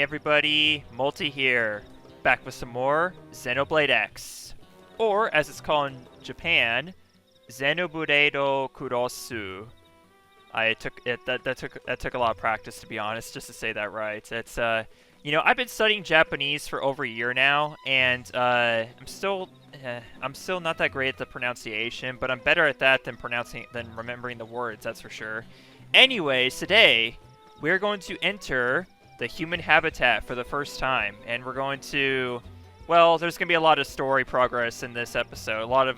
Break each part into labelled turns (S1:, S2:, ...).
S1: everybody, Multi here, back with some more Xenoblade X, or as it's called in Japan, Xenoblade Kurosu. I took it that took a lot of practice, to be honest, just to say that right. It's I've been studying Japanese for over a year now, and I'm still not that great at the pronunciation, but I'm better at that than remembering the words, that's for sure. Anyways, today we're going to enter the human habitat for the first time, and we're going to, well, there's going to be a lot of story progress in this episode, a lot of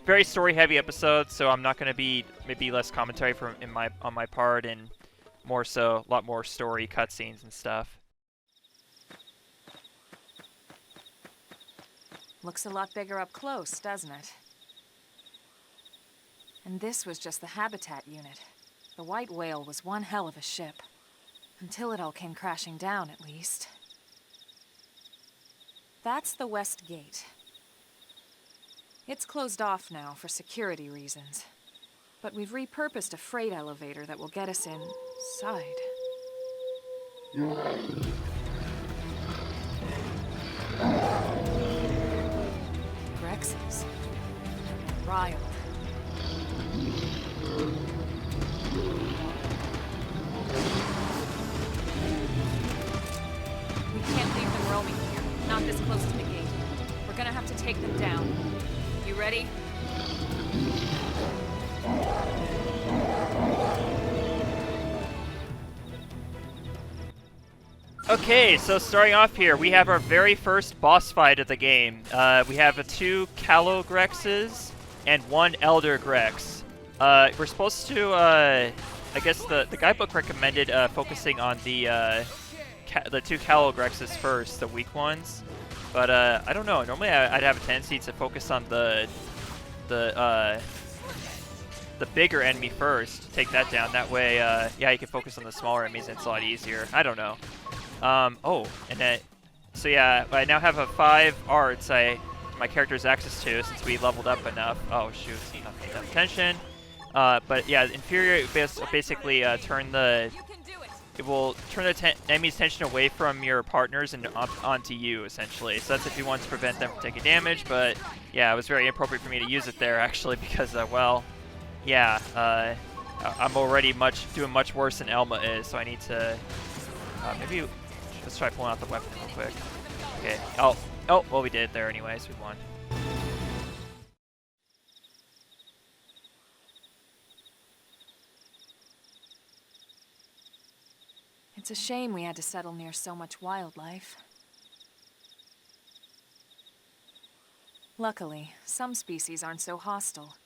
S1: very story-heavy episodes, so I'm not going to be, maybe less commentary on my part, and more so, a lot more story cutscenes and stuff.
S2: Looks a lot bigger up close, doesn't it? And this was just the habitat unit. The white whale was one hell of a ship. Until it all came crashing down, at least. That's the west gate. It's closed off now for security reasons. But we've repurposed a freight elevator that will get us inside. Grexes. Riled. We can't leave them roaming here, not this close to the gate. We're gonna have to take them down. You ready?
S1: Okay, so starting off here, we have our very first boss fight of the game. We have 2 Callow Grexes and 1 Elder Grex. We're supposed to, I guess the guidebook recommended focusing on the 2 Callow Grexes first, the weak ones. But I don't know. Normally I'd have a tendency to focus on the bigger enemy first, take that down. That way, yeah, you can focus on the smaller enemies, and it's a lot easier. I don't know. So yeah, I now have 5 arts my character has access to since we leveled up enough. Oh shoot, not paying enough attention. But yeah, inferior basically it will turn the enemy's attention away from your partners and onto you, essentially. So that's if you want to prevent them from taking damage, but yeah, it was very inappropriate for me to use it there, actually, because, well, yeah, I'm already doing much worse than Elma is, so I need to, maybe, let's try pulling out the weapon real quick. Okay, oh, well, we did it there anyways, we won.
S2: It's a shame we had to settle near so much wildlife. Luckily, some species aren't so hostile,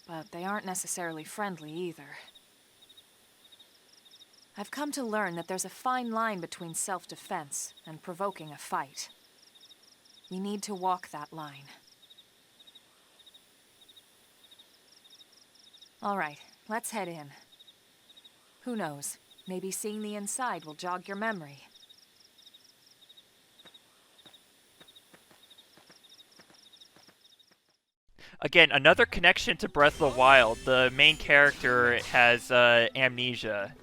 S2: but they aren't necessarily friendly either. I've come to learn that there's a fine line between self-defense and provoking a fight. We need to walk that line. All right, let's head in. Who knows? Maybe seeing the inside will jog your memory.
S1: Again, another connection to Breath of the Wild. The main character has amnesia.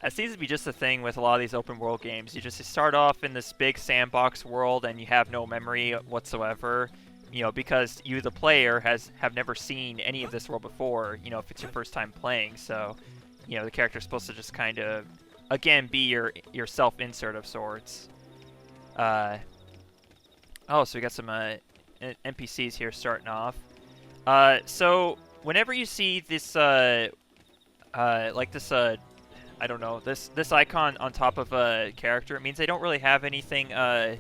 S1: That seems to be just a thing with a lot of these open world games. You start off in this big sandbox world and you have no memory whatsoever. You know, because you, the player, have never seen any of this world before. You know, if it's your first time playing, so. You know, the character's supposed to just kind of, again, be your self-insert of sorts. Oh, so we got some NPCs here starting off. So whenever you see this, like this, I don't know, this icon on top of a character, it means they don't really have anything. They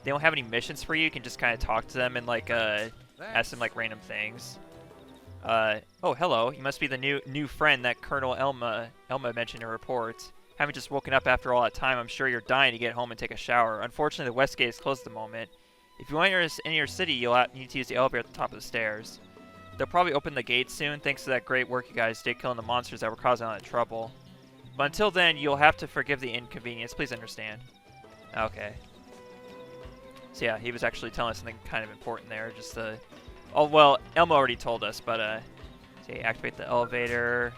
S1: don't have any missions for you. You can just kind of talk to them and like ask them like random things. Oh, hello. You must be the new friend that Colonel Elma mentioned in her reports. Having just woken up after all that time, I'm sure you're dying to get home and take a shower. Unfortunately, the west gate is closed at the moment. If you want to enter your city, you'll need to use the elevator at the top of the stairs. They'll probably open the gate soon, thanks to that great work you guys did killing the monsters that were causing all that trouble. But until then, you'll have to forgive the inconvenience. Please understand. Okay. So yeah, he was actually telling us something kind of important there, just the... Oh, well, Elma already told us, but, see, activate the elevator.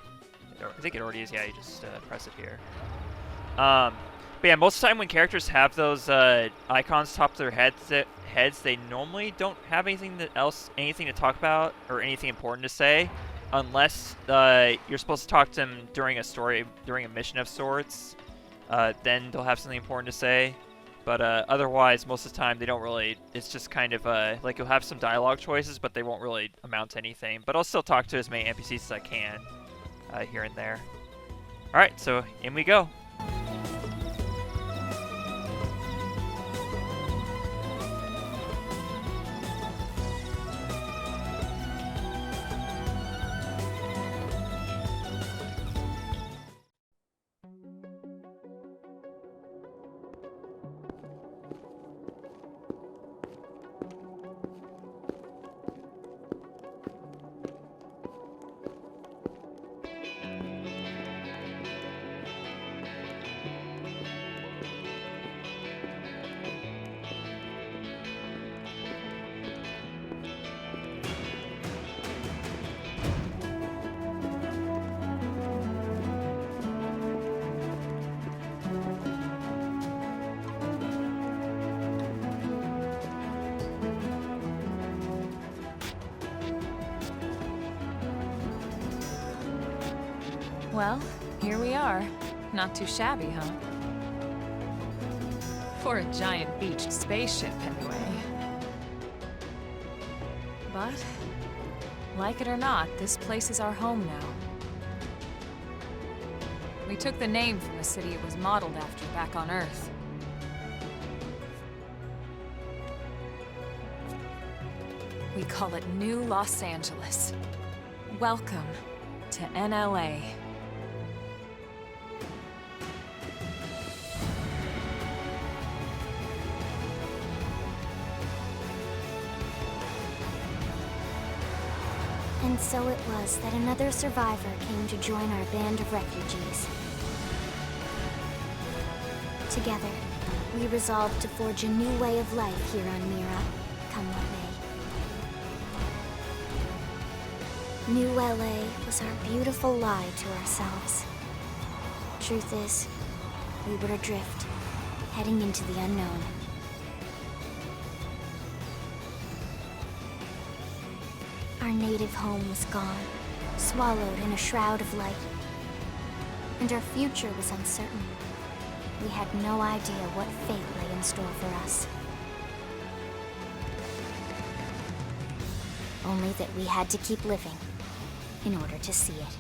S1: I think it already is, yeah, you just press it here. But yeah, most of the time when characters have those icons top of their heads, they normally don't have anything to talk about or anything important to say, unless you're supposed to talk to them during a mission of sorts. Then they'll have something important to say. But otherwise, most of the time they don't really. It's just kind of like you'll have some dialogue choices, but they won't really amount to anything. But I'll still talk to as many NPCs as I can here and there. All right, so in we go.
S2: Well, here we are. Not too shabby, huh? For a giant beached spaceship, anyway. But, like it or not, this place is our home now. We took the name from the city it was modeled after back on Earth. We call it New Los Angeles. Welcome to NLA.
S3: And so it was that another survivor came to join our band of refugees. Together, we resolved to forge a new way of life here on Mira, come what may. New LA was our beautiful lie to ourselves. Truth is, we were adrift, heading into the unknown. Our native home was gone, swallowed in a shroud of light. And our future was uncertain. We had no idea what fate lay in store for us. Only that we had to keep living in order to see it.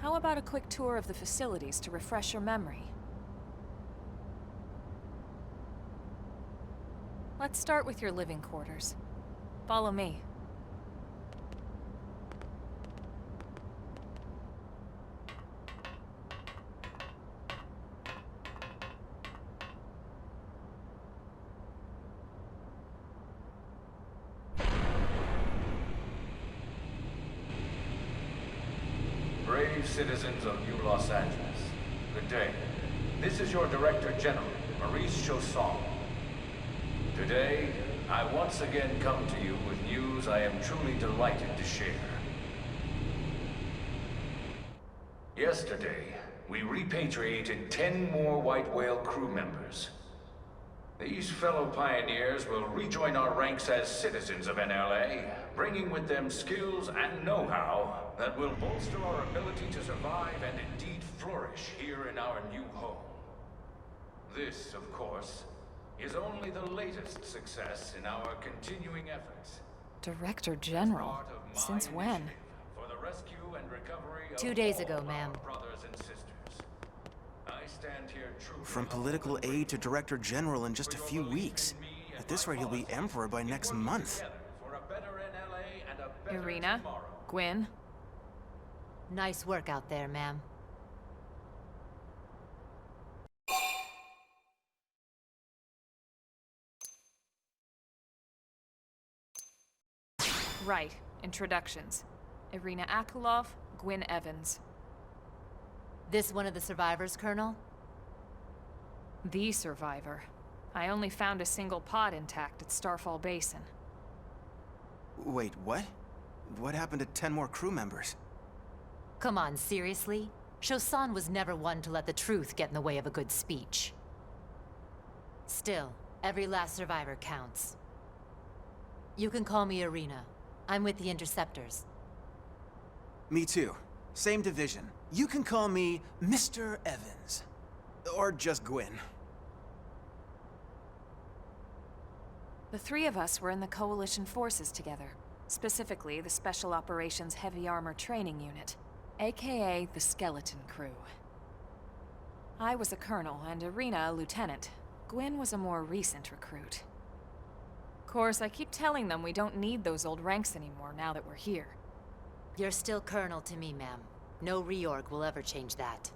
S2: How about a quick tour of the facilities to refresh your memory? Let's start with your living quarters. Follow me.
S4: Brave citizens of New Los Angeles, good day. This is your Director General, Maurice Chausson. Today, I once again come to you with news I am truly delighted to share. Yesterday, we repatriated 10 more White Whale crew members. These fellow pioneers will rejoin our ranks as citizens of NLA, bringing with them skills and know-how that will bolster our ability to survive and indeed flourish here in our new home. This, of course, is only the latest success in our continuing efforts.
S2: Director General.
S4: Part of
S2: Since when?
S4: For the rescue and recovery of
S5: 2 days
S4: all
S5: ago,
S4: our
S5: ma'am.
S4: brothers and sisters. I stand here truly
S6: From political aide to director general in just a few weeks. At this rate, he'll be emperor by next month.
S4: together for a better NLA and a better
S2: Irina?
S4: tomorrow.
S2: Gwyn?
S5: Nice work out there, ma'am.
S2: Right. Introductions. Irina Akulov, Gwyn Evans.
S5: This one of the survivors, Colonel?
S2: The survivor. I only found a single pod intact at Starfall Basin.
S6: Wait, what? What happened to 10 more crew members?
S5: Come on, seriously? Shosan was never one to let the truth get in the way of a good speech. Still, every last survivor counts. You can call me Irina. I'm with the Interceptors.
S6: Me too. Same division. You can call me Mr. Evans. Or just Gwyn.
S2: The three of us were in the Coalition forces together. Specifically, the Special Operations Heavy Armor Training Unit, aka the Skeleton Crew. I was a colonel and Irina a lieutenant. Gwyn was a more recent recruit. Of course, I keep telling them we don't need those old ranks anymore now that we're here.
S5: You're still Colonel to me, ma'am. No reorg will ever change that.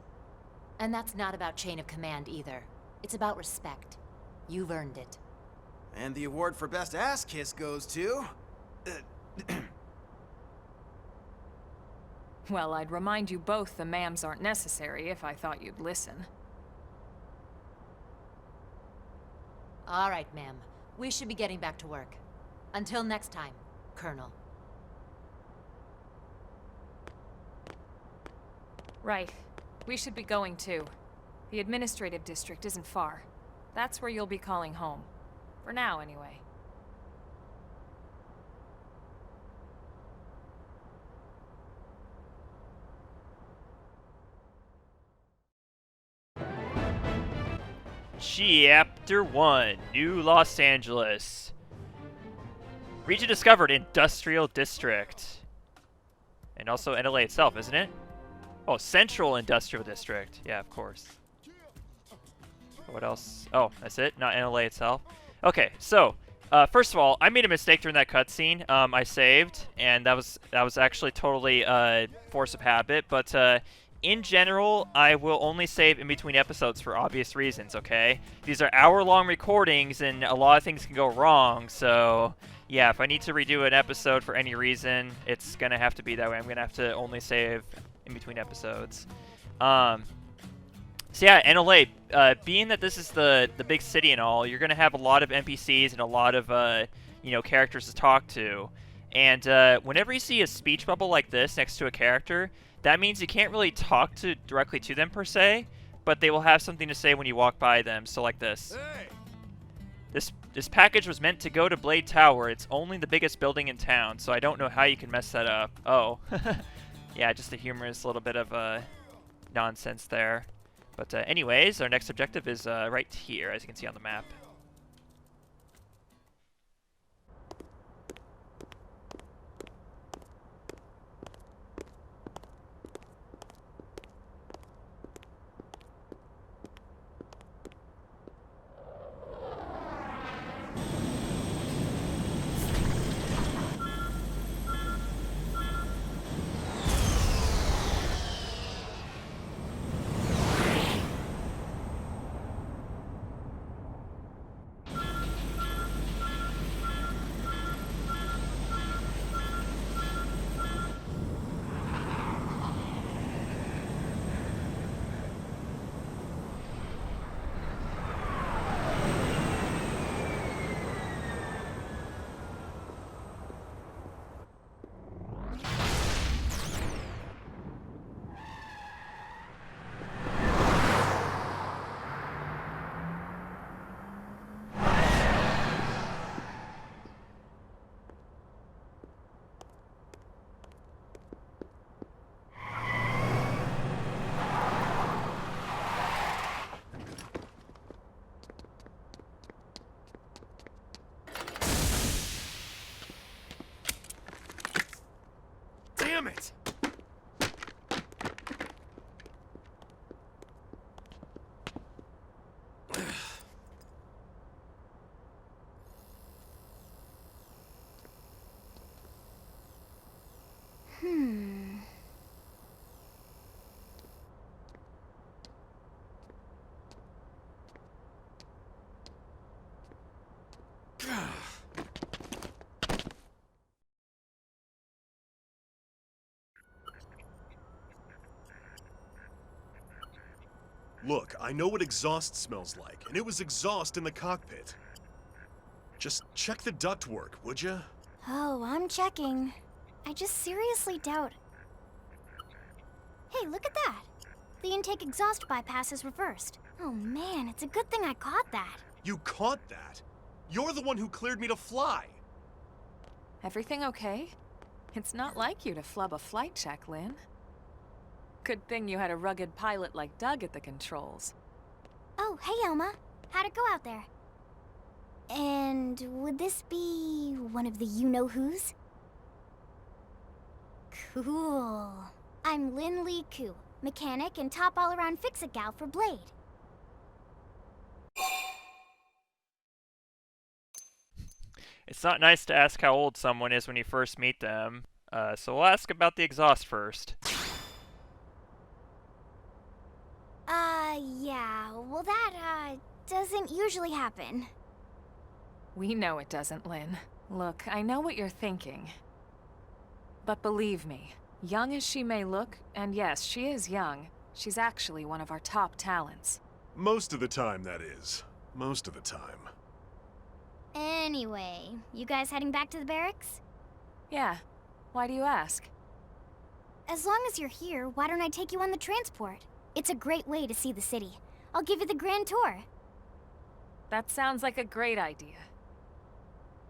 S5: And that's not about chain of command either. It's about respect. You've earned it.
S6: And the award for best ass kiss goes to...
S2: Well, I'd remind you both the ma'ams aren't necessary if I thought you'd listen.
S5: All right, ma'am. We should be getting back to work. Until next time, Colonel.
S2: Right. We should be going too. The administrative district isn't far. That's where you'll be calling home. For now, anyway.
S1: Chapter 1, New Los Angeles. Region discovered, Industrial District. And also NLA itself, isn't it? Oh, Central Industrial District. Yeah, of course. What else? Oh, that's it? Not NLA itself? Okay, so, first of all, I made a mistake during that cutscene. I saved, and that was actually totally force of habit, but in general, I will only save in between episodes for obvious reasons, okay? These are hour-long recordings, and a lot of things can go wrong, so yeah, if I need to redo an episode for any reason, it's going to have to be that way. I'm going to have to only save in between episodes. So yeah, NLA, being that this is the big city and all, you're going to have a lot of NPCs and a lot of, characters to talk to. And whenever you see a speech bubble like this next to a character, that means you can't really talk directly to them per se, but they will have something to say when you walk by them. So like this.
S7: Hey.
S1: This package was meant to go to Blade Tower. It's only the biggest building in town, so I don't know how you can mess that up. Oh. Yeah, just a humorous little bit of nonsense there. But anyways, our next objective is right here, as you can see on the map.
S7: Damn it! Look, I know what exhaust smells like, and it was exhaust in the cockpit. Just check the ductwork, would ya?
S3: Oh, I'm checking. I just seriously doubt... Hey, look at that! The intake exhaust bypass is reversed. Oh man, it's a good thing I caught that.
S7: You caught that? You're the one who cleared me to fly!
S2: Everything okay? It's not like you to flub a flight check, Lynn. Good thing you had a rugged pilot like Doug at the controls.
S3: Oh, hey Elma. How'd it go out there? And would this be one of the you-know-whos? Cool. I'm Lynn Lee Koo, mechanic and top all-around fix-it gal for Blade.
S1: It's not nice to ask how old someone is when you first meet them, so we'll ask about the exhaust first.
S3: Yeah, well that, doesn't usually happen.
S2: We know it doesn't, Lynn. Look, I know what you're thinking. But believe me, young as she may look, and yes, she is young, she's actually one of our top talents.
S7: Most of the time, that is. Most of the time.
S3: Anyway, you guys heading back to the barracks?
S2: Yeah. Why do you ask?
S3: As long as you're here, why don't I take you on the transport? It's a great way to see the city. I'll give you the grand tour.
S2: That sounds like a great idea.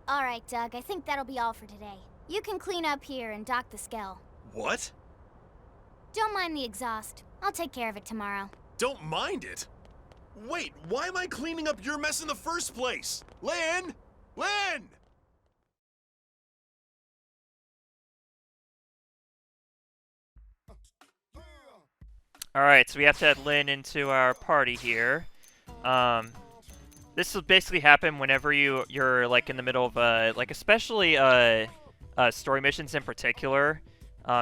S3: All right, Doug, I think that'll be all for today. You can clean up here and dock the Skell.
S7: What?
S3: Don't mind the exhaust. I'll take care of it tomorrow.
S7: Don't mind it? Wait, why am I cleaning up your mess in the first place? Lynn! Lynn!
S1: Alright, so we have to add Lynn into our party here. This will basically happen whenever you're like in the middle of like especially story missions in particular.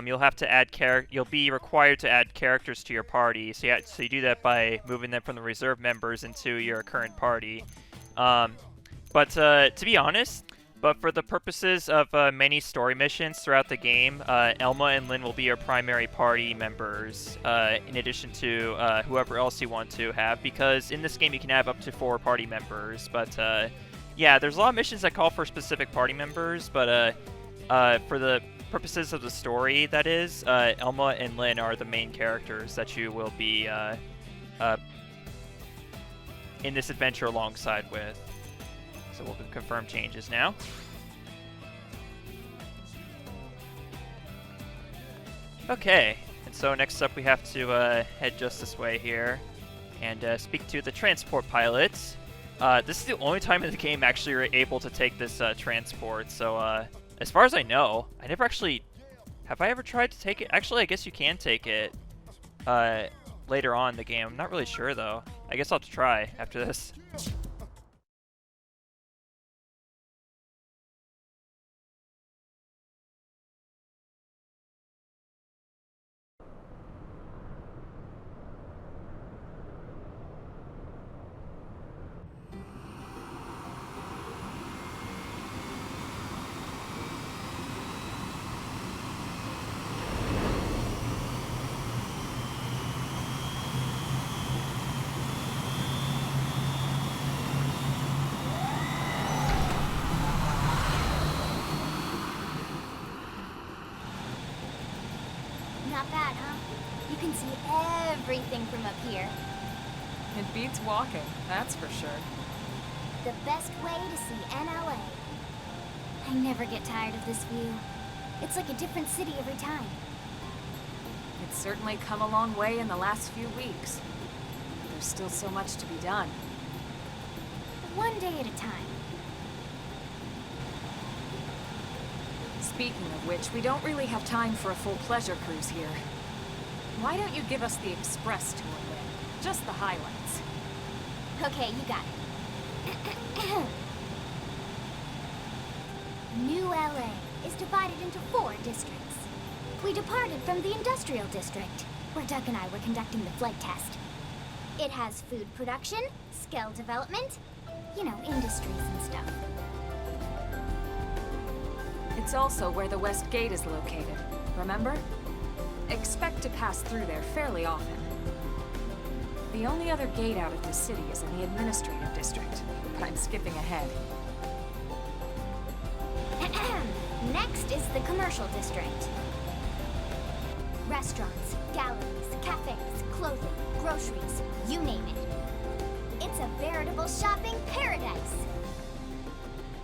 S1: You'll have to add you'll be required to add characters to your party. So you do that by moving them from the reserve members into your current party. But to be honest, but for the purposes of many story missions throughout the game, Elma and Lynn will be your primary party members, in addition to whoever else you want to have, because in this game you can have up to 4 party members. But yeah, there's a lot of missions that call for specific party members, but for the purposes of the story, that is, Elma and Lynn are the main characters that you will be in this adventure alongside with. So we'll confirm changes now. Okay, and so next up we have to head just this way here and speak to the transport pilots. This is the only time in the game actually you're able to take this transport, so as far as I know, I never actually... Have I ever tried to take it? Actually, I guess you can take it later on in the game. I'm not really sure, though. I guess I'll have to try after this.
S3: Not bad, huh? You can see everything from up here.
S2: It beats walking, that's for sure.
S3: The best way to see NLA. I never get tired of this view. It's like a different city every time.
S2: It's certainly come a long way in the last few weeks. There's still so much to be done.
S3: One day at a time.
S2: Speaking of which, we don't really have time for a full pleasure cruise here. Why don't you give us the express tour, Lynn? Just the highlights.
S3: Okay, you got it. New LA is divided into 4 districts. We departed from the industrial district, where Doug and I were conducting the flight test. It has food production, skill development, you know, industries and stuff.
S2: It's also where the West Gate is located, remember? Expect to pass through there fairly often. The only other gate out of the city is in the administrative district, but I'm skipping ahead.
S3: Next is the commercial district. Restaurants, galleries, cafes, clothing, groceries, you name it. It's a veritable shopping paradise.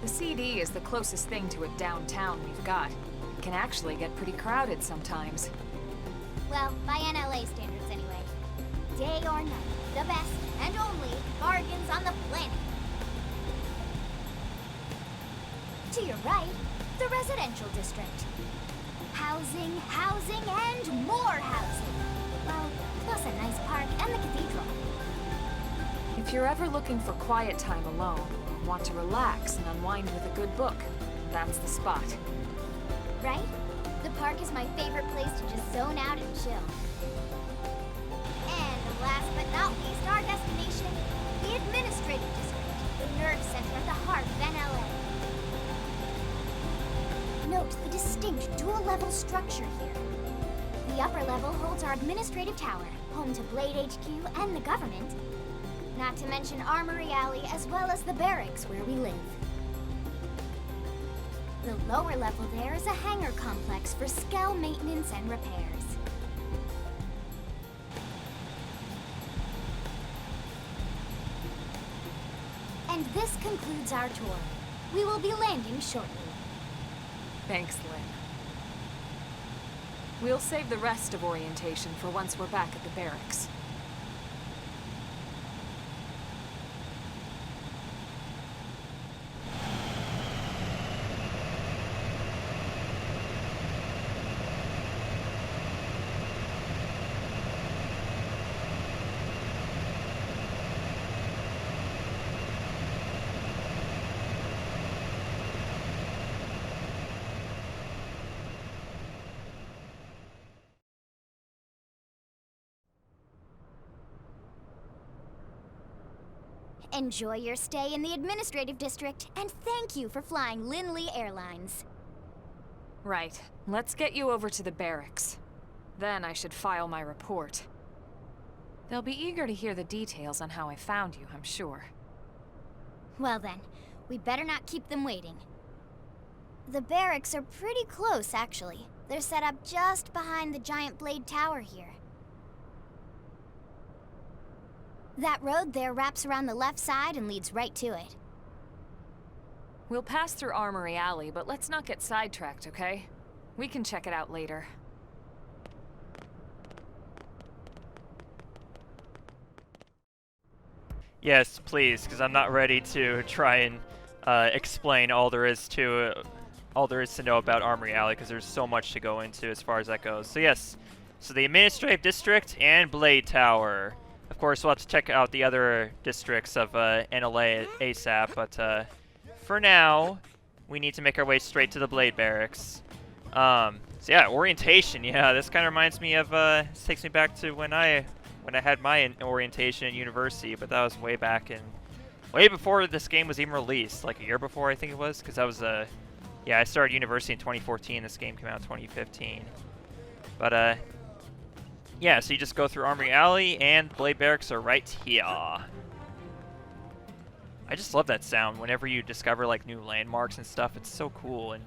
S2: The CD is the closest thing to a downtown we've got. It can actually get pretty crowded sometimes.
S3: Well, by NLA standards anyway. Day or night, the best and only bargains on the planet. To your right, the residential district. Housing, housing, and more housing. Well, plus a nice park and the cathedral.
S2: If you're ever looking for quiet time alone, or want to relax and unwind with a good book, that's the spot.
S3: Right? The park is my favorite place to just zone out and chill. And last but not least, our destination, the administrative district, the nerve center at the heart of NLA. Note the distinct dual-level structure here. The upper level holds our administrative tower, home to Blade HQ and the government. Not to mention Armory Alley, as well as the barracks where we live. The lower level there is a hangar complex for Skell maintenance and repairs. And this concludes our tour. We will be landing shortly.
S2: Thanks, Lynn. We'll save the rest of orientation for once we're back at the barracks.
S3: Enjoy your stay in the administrative district, and thank you for flying Lindley Airlines.
S2: Right. Let's get you over to the barracks. Then I should file my report. They'll be eager to hear the details on how I found you, I'm sure.
S3: Well then, we better not keep them waiting. The barracks are pretty close, actually. They're set up just behind the giant Blade Tower here. That road there wraps around the left side and leads right to it.
S2: We'll pass through Armory Alley, but let's not get sidetracked, okay? We can check it out later.
S1: Yes, please, because I'm not ready to try and explain all there is to know about Armory Alley, because there's so much to go into as far as that goes. So yes, so the administrative district and Blade Tower. Of course, we'll have to check out the other districts of NLA ASAP, but for now, we need to make our way straight to the Blade Barracks. So yeah, orientation. Yeah, this kind of reminds me of. This takes me back to when I had my orientation in university, but that was way back in, way before this game was even released, like a year before I think it was, because that was yeah, I started university in 2014. This game came out in 2015. But yeah, so you just go through Armory Alley, and Blade Barracks are right here. I just love that sound whenever you discover like new landmarks and stuff. It's so cool and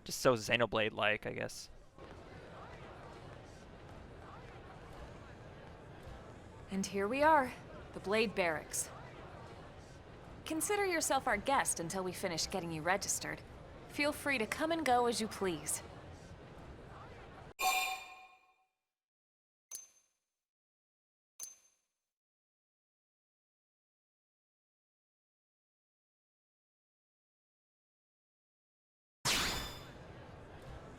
S1: just so Xenoblade-like, I guess.
S2: And here we are, the Blade Barracks. Consider yourself our guest until we finish getting you registered. Feel free to come and go as you please.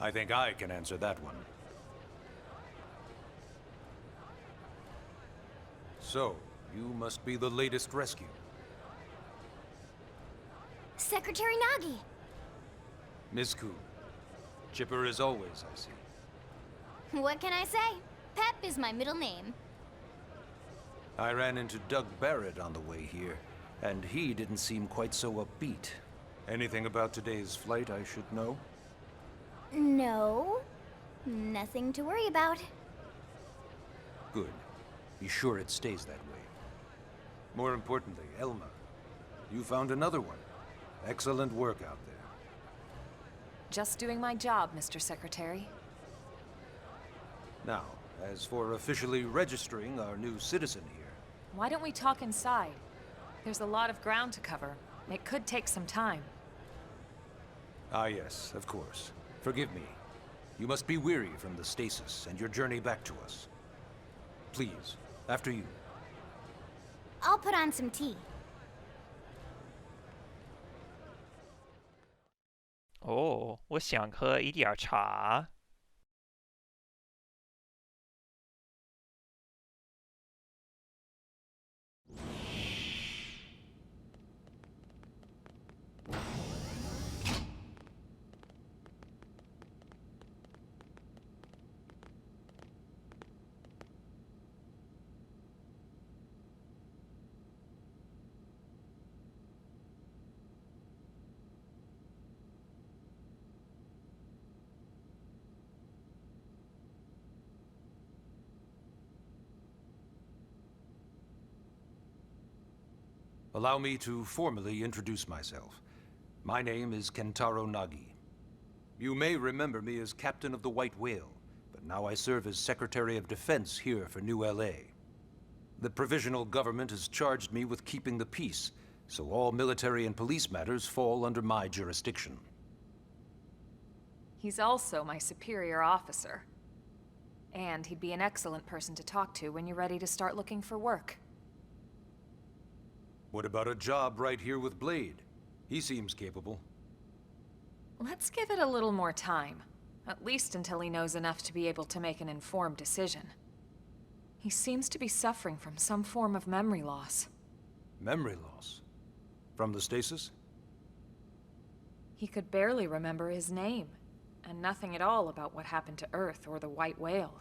S8: I think I can answer that one. So, you must be the latest rescue.
S3: Secretary Nagi!
S8: Miss Ku. Chipper as always, I see.
S3: What can I say? Pep is my middle name.
S8: I ran into Doug Barrett on the way here, and he didn't seem quite so upbeat. Anything about today's flight I should know?
S3: No. Nothing to worry about.
S8: Good. Be sure it stays that way. More importantly, Elma, you found another one. Excellent work out there.
S2: Just doing my job, Mr. Secretary.
S8: Now, as for officially registering our new citizen here,
S2: Why don't we talk inside? There's a lot of ground to cover. It could take some time.
S8: ah yes, of course. Forgive me. You must be weary from the stasis and your journey back to us. Please, after you.
S3: I'll put on some tea.
S1: 哦，我想喝一点茶。
S8: Allow me to formally introduce myself. My name is Kentaro Nagi. You may remember me as Captain of the White Whale, but now I serve as Secretary of Defense here for New LA. The provisional government has charged me with keeping the peace, so all military and police matters fall under my jurisdiction.
S2: He's also my superior officer. And he'd be an excellent person to talk to when you're ready to start looking for work.
S8: What about a job right here with Blade? He seems capable.
S2: Let's give it a little more time. At least until he knows enough to be able to make an informed decision. He seems to be suffering from some form of memory loss.
S8: Memory loss? From the stasis?
S2: He could barely remember his name, and nothing at all about what happened to Earth or the White Whale.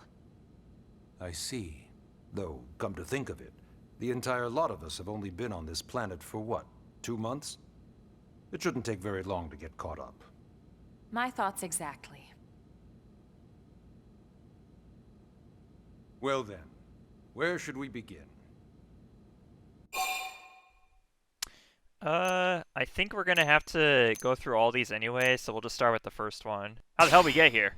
S8: I see. Though, come to think of it, the entire lot of us have only been on this planet for what, 2 months? It shouldn't take very long to get caught up.
S2: My thoughts exactly.
S8: Well then, where should we begin?
S1: I think we're gonna have to go through all these anyway, so we'll just start with the first one. How the hell we get here?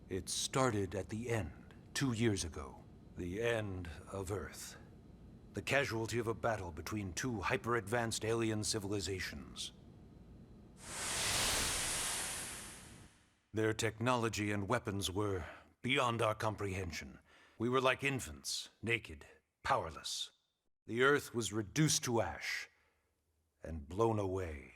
S8: It started at the end, 2 years ago. The end of Earth. The casualty of a battle between two hyper-advanced alien civilizations. Their technology and weapons were beyond our comprehension. We were like infants, naked, powerless. The Earth was reduced to ash and blown away.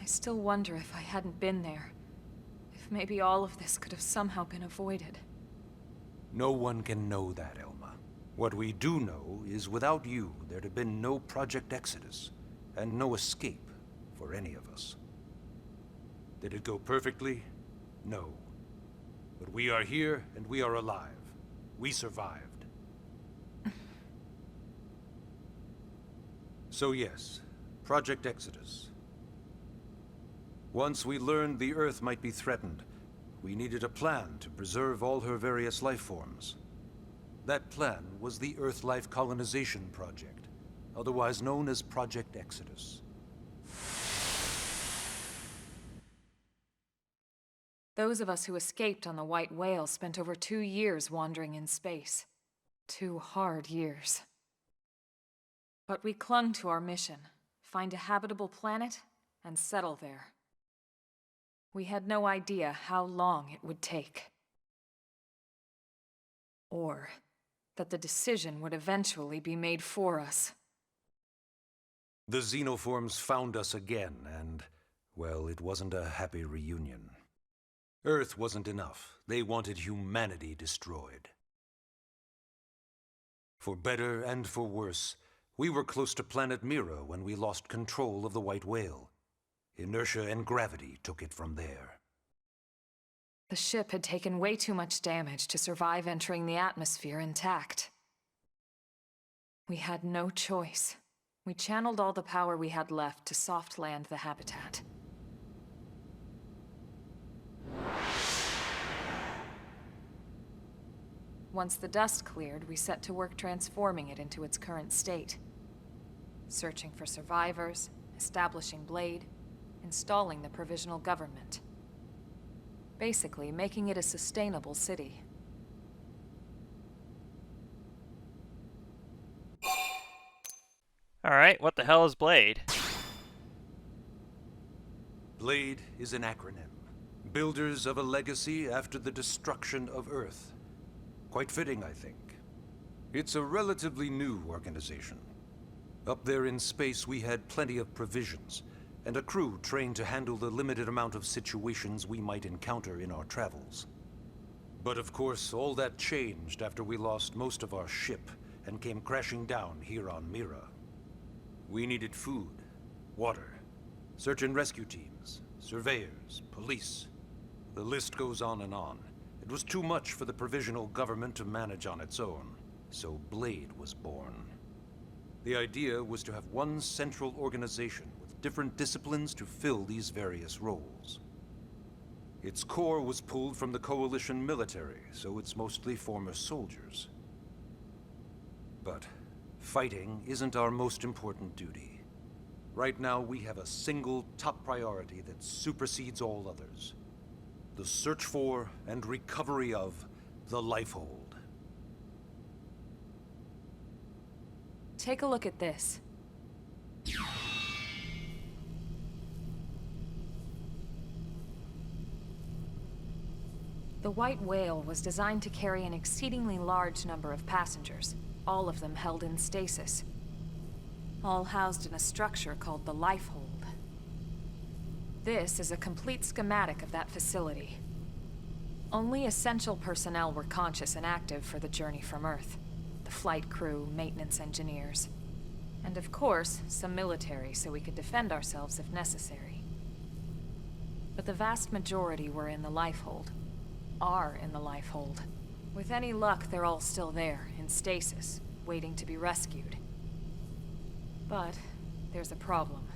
S2: I still wonder if I hadn't been there. If maybe all of this could have somehow been avoided.
S8: No one can know that, Elma. What we do know is without you, there'd have been no Project Exodus, and no escape for any of us. Did it go perfectly? No. But we are here, and we are alive. We survived. So yes, Project Exodus. Once we learned the Earth might be threatened, we needed a plan to preserve all her various life forms. That plan was the Earth Life Colonization Project, otherwise known as Project Exodus.
S2: Those of us who escaped on the White Whale spent over 2 years wandering in space. 2 hard years. But we clung to our mission, find a habitable planet and settle there. We had no idea how long it would take. Or that the decision would eventually be made for us.
S8: The xenoforms found us again, and, well, it wasn't a happy reunion. Earth wasn't enough. They wanted humanity destroyed. For better and for worse, we were close to planet Mira when we lost control of the White Whale. Inertia and gravity took it from there.
S2: The ship had taken way too much damage to survive entering the atmosphere intact. We had no choice. We channeled all the power we had left to soft land the habitat. Once the dust cleared, we set to work transforming it into its current state. Searching for survivors, establishing Blade, installing the provisional government. Basically, making it a sustainable city.
S1: Alright, what the hell is Blade?
S8: Blade is an acronym. Builders of a legacy after the destruction of Earth. Quite fitting, I think. It's a relatively new organization. Up there in space, we had plenty of provisions, and a crew trained to handle the limited amount of situations we might encounter in our travels. But of course, all that changed after we lost most of our ship and came crashing down here on Mira. We needed food, water, search and rescue teams, surveyors, police. The list goes on and on. It was too much for the provisional government to manage on its own, so Blade was born. The idea was to have one central organization with different disciplines to fill these various roles. Its core was pulled from the Coalition military, so it's mostly former soldiers. But fighting isn't our most important duty. Right now, we have a single top priority that supersedes all others. The search for and recovery of the Lifehold.
S2: Take a look at this. The White Whale was designed to carry an exceedingly large number of passengers, all of them held in stasis. All housed in a structure called the Lifehold. This is a complete schematic of that facility. Only essential personnel were conscious and active for the journey from Earth. The flight crew, maintenance engineers. And of course, some military so we could defend ourselves if necessary. But the vast majority were in the Lifehold. Are in the Lifehold. With any luck, they're all still there, in stasis, waiting to be rescued. But there's a problem.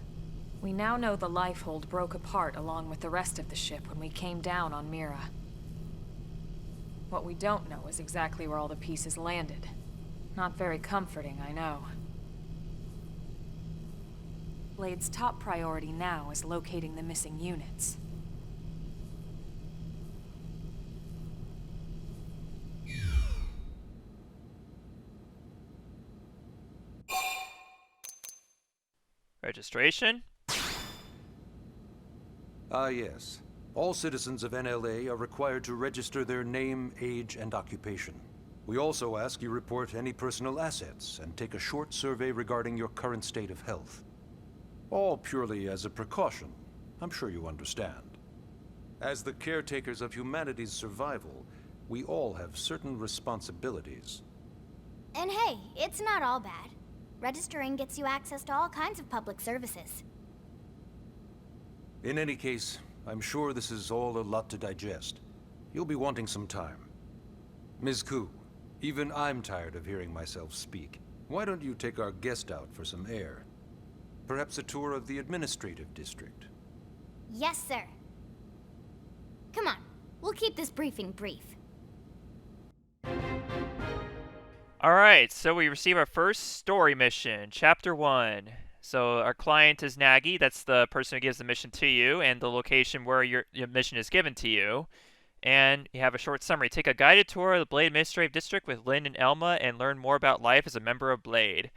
S2: We now know the Lifehold broke apart along with the rest of the ship when we came down on Mira. What we don't know is exactly where all the pieces landed. Not very comforting, I know. Blade's top priority now is locating the missing units.
S1: Registration?
S8: Ah, yes. All citizens of NLA are required to register their name, age, and occupation. We also ask you report any personal assets and take a short survey regarding your current state of health. All purely as a precaution. I'm sure you understand. As the caretakers of humanity's survival, we all have certain responsibilities.
S3: And hey, it's not all bad. Registering gets you access to all kinds of public services.
S8: In any case, I'm sure this is all a lot to digest. You'll be wanting some time. Ms. Ku, even I'm tired of hearing myself speak. Why don't you take our guest out for some air? Perhaps a tour of the administrative district.
S3: Yes, sir. Come on, we'll keep this briefing brief.
S1: Alright, so we receive our first story mission, Chapter 1. So our client is Nagi, that's the person who gives the mission to you, and the location where your mission is given to you. And you have a short summary. Take a guided tour of the Blade Administrative District with Lynn and Elma and learn more about life as a member of Blade.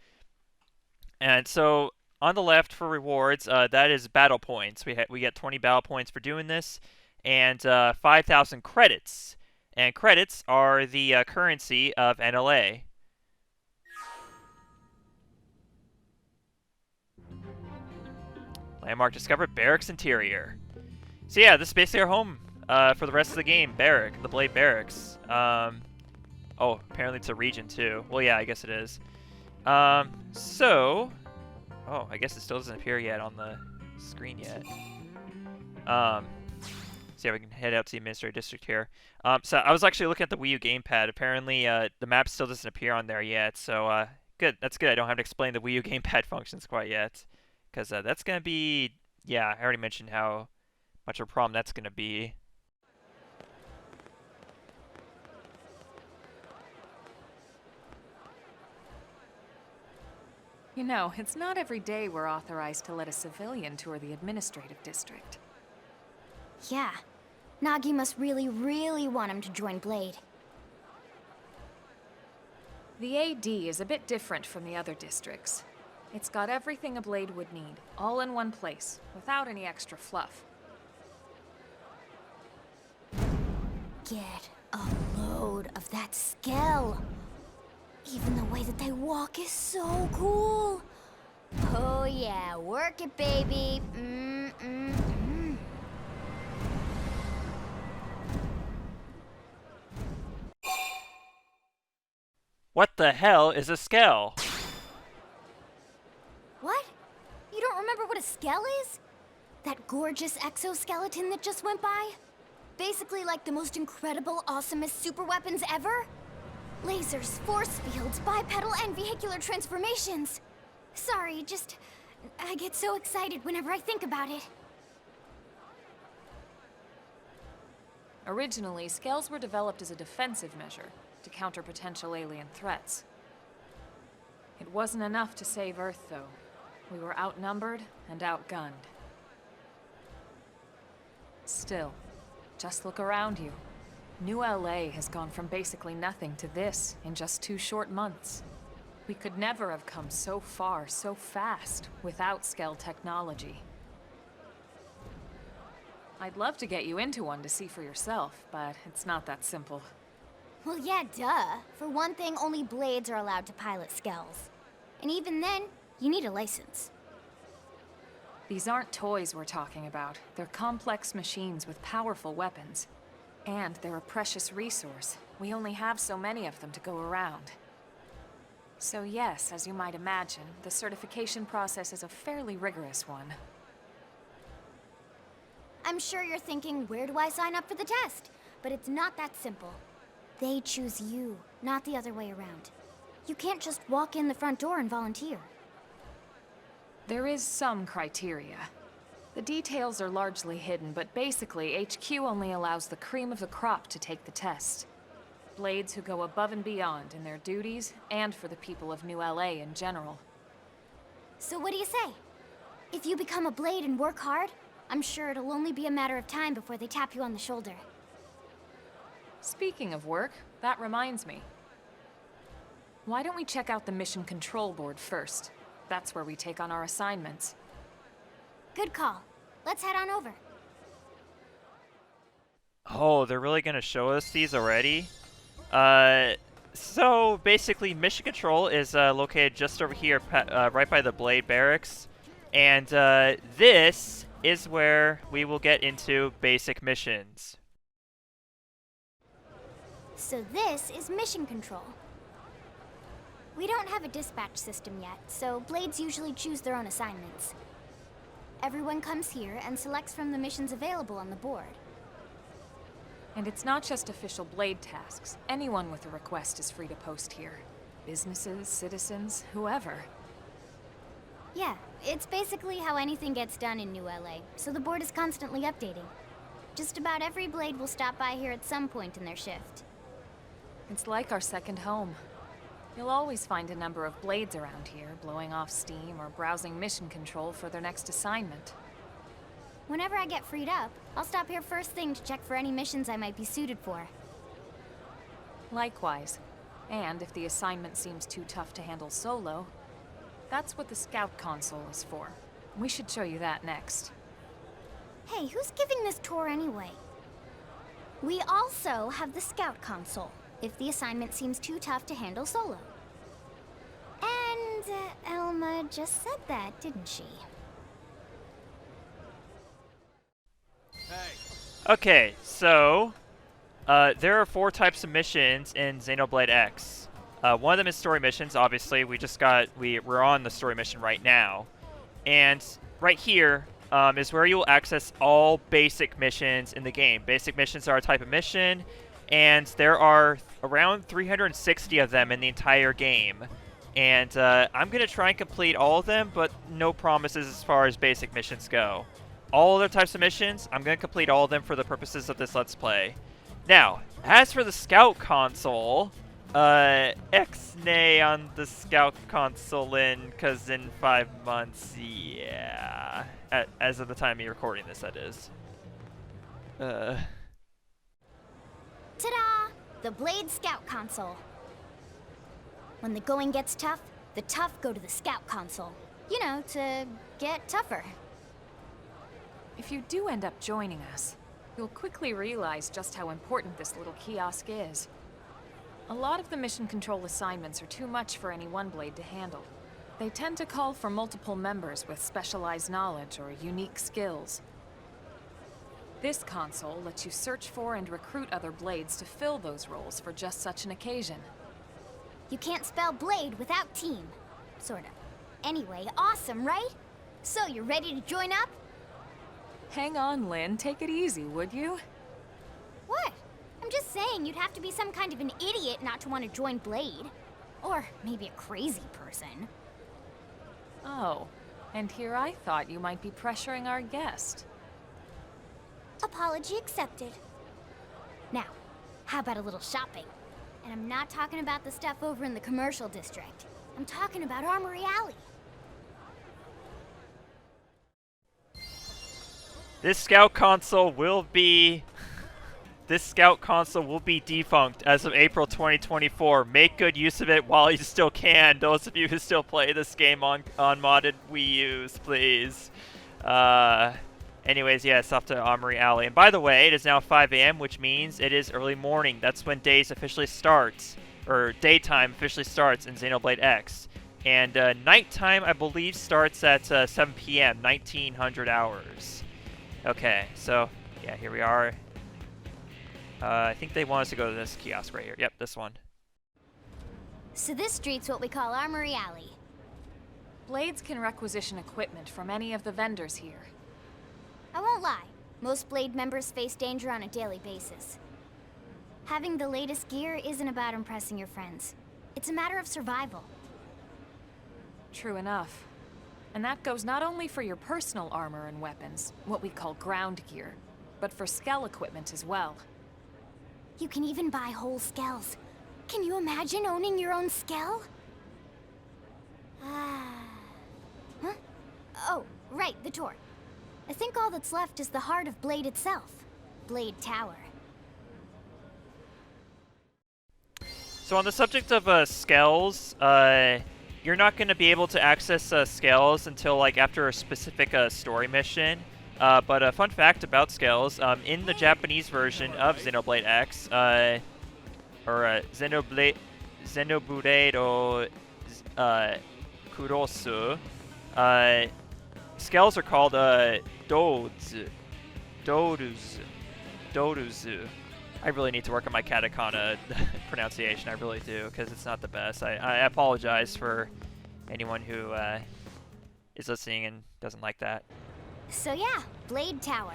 S1: And so on the left for rewards, that is battle points. We get 20 battle points for doing this, and 5,000 credits. And credits are the currency of NLA. Landmark discovered. Barracks interior. So yeah, this is basically our home for the rest of the game. Barrack, the Blade Barracks. Oh, apparently it's a region too. Well, yeah, I guess it is. So, oh, I guess it still doesn't appear yet on the screen yet. So yeah, we can head out to the Administrative District here. So I was actually looking at the Wii U gamepad. Apparently, the map still doesn't appear on there yet. So good. That's good. I don't have to explain the Wii U gamepad functions quite yet, because that's gonna be, yeah, I already mentioned how much of a problem that's gonna be.
S2: You know, it's not every day we're authorized to let a civilian tour the administrative district.
S3: Yeah. Nagi must really, really want him to join Blade.
S2: The AD is a bit different from the other districts. It's got everything a Blade would need, all in one place, without any extra fluff.
S3: Get a load of that Skell. Even the way that they walk is so cool. Oh yeah, work it, baby.
S1: What the hell is a Skell?
S3: What? You don't remember what a Skell is? That gorgeous exoskeleton that just went by? Basically like the most incredible, awesomest super weapons ever? Lasers, force fields, bipedal and vehicular transformations. Sorry, I get so excited whenever I think about it.
S2: Originally, Skells were developed as a defensive measure to counter potential alien threats. It wasn't enough to save Earth, though. We were outnumbered and outgunned. Still, just look around you. New LA has gone from basically nothing to this in just 2 short months. We could never have come so far, so fast, without Skell technology. I'd love to get you into one to see for yourself, but it's not that simple.
S3: Well, yeah, duh. For one thing, only Blades are allowed to pilot Skells. And even then, you need a license.
S2: These aren't toys we're talking about. They're complex machines with powerful weapons. And they're a precious resource. We only have so many of them to go around. So yes, as you might imagine, the certification process is a fairly rigorous one.
S3: I'm sure you're thinking, where do I sign up for the test? But it's not that simple. They choose you, not the other way around. You can't just walk in the front door and volunteer.
S2: There is some criteria. The details are largely hidden, but basically, HQ only allows the cream of the crop to take the test. Blades who go above and beyond in their duties, and for the people of New LA in general.
S3: So what do you say? If you become a Blade and work hard, I'm sure it'll only be a matter of time before they tap you on the shoulder.
S2: Speaking of work, that reminds me. Why don't we check out the Mission Control Board first? That's where we take on our assignments.
S3: Good call. Let's head on over.
S1: Oh, they're really gonna show us these already? So basically, Mission Control is located just over here, right by the Blade Barracks. And this is where we will get into basic missions.
S3: So this is Mission Control. We don't have a dispatch system yet, so Blades usually choose their own assignments. Everyone comes here and selects from the missions available on the board.
S2: And it's not just official Blade tasks. Anyone with a request is free to post here. Businesses, citizens, whoever.
S3: Yeah, it's basically how anything gets done in New LA, so the board is constantly updating. Just about every Blade will stop by here at some point in their shift.
S2: It's like our second home. You'll always find a number of Blades around here, blowing off steam or browsing mission control for their next assignment.
S3: Whenever I get freed up, I'll stop here first thing to check for any missions I might be suited for.
S2: Likewise. And if the assignment seems too tough to handle solo, that's what the Scout Console is for. We should show you that next.
S3: Hey, who's giving this tour anyway? We also have the Scout Console, if the assignment seems too tough to handle solo. And Elma just said that, didn't she?
S1: Okay, so there are 4 types of missions in Xenoblade X. One of them is story missions. Obviously, we're on the story mission right now, and right here is where you will access all basic missions in the game. Basic missions are a type of mission, and there are around 360 of them in the entire game. And I'm going to try and complete all of them, but no promises as far as basic missions go. All other types of missions, I'm going to complete all of them for the purposes of this Let's Play. Now, as for the Scout console, X-nay on the Scout console cause in 5 months, yeah. As of the time of me recording this, that is.
S3: Ta-da! The Blade Scout console. When the going gets tough, the tough go to the Scout console. You know, to get tougher.
S2: If you do end up joining us, you'll quickly realize just how important this little kiosk is. A lot of the mission control assignments are too much for any one blade to handle. They tend to call for multiple members with specialized knowledge or unique skills. This console lets you search for and recruit other blades to fill those roles for just such an occasion.
S3: You can't spell blade without team. Sorta. Anyway, awesome, right? So, you ready to join up?
S2: Hang on, Lynn. Take it easy, would you?
S3: What? I'm just saying you'd have to be some kind of an idiot not to want to join Blade. Or maybe a crazy person.
S2: Oh, and here I thought you might be pressuring our guest.
S3: Apology accepted. Now, how about a little shopping? And I'm not talking about the stuff over in the commercial district. I'm talking about Armory Alley.
S1: This Scout console will be defunct as of April 2024. Make good use of it while you still can. Those of you who still play this game on modded Wii U's, please. Anyways, yeah, it's off to Armory Alley. And by the way, it is now 5 a.m., which means it is early morning. That's when days officially starts, or daytime officially starts in Xenoblade X. And nighttime, I believe, starts at 7 p.m., 1900 hours. Okay, so, yeah, here we are. I think they want us to go to this kiosk right here. Yep, this one.
S3: So this street's what we call Armory Alley.
S2: Blades can requisition equipment from any of the vendors here.
S3: I won't lie, most Blade members face danger on a daily basis. Having the latest gear isn't about impressing your friends. It's a matter of survival.
S2: True enough. And that goes not only for your personal armor and weapons, what we call ground gear, but for skell equipment as well.
S3: You can even buy whole skells. Can you imagine owning your own skell? Huh? Oh, right, the tour. I think all that's left is the heart of Blade itself. Blade Tower.
S1: So on the subject of skells, you're not going to be able to access skells until like after a specific story mission. But a fun fact about skells, in the Japanese version of Xenoblade X, or Xenoblade Kurosu, skells are called Doruzu. I really need to work on my katakana pronunciation, I really do, because it's not the best. I apologize for anyone who is listening and doesn't like that.
S3: So yeah, Blade Tower.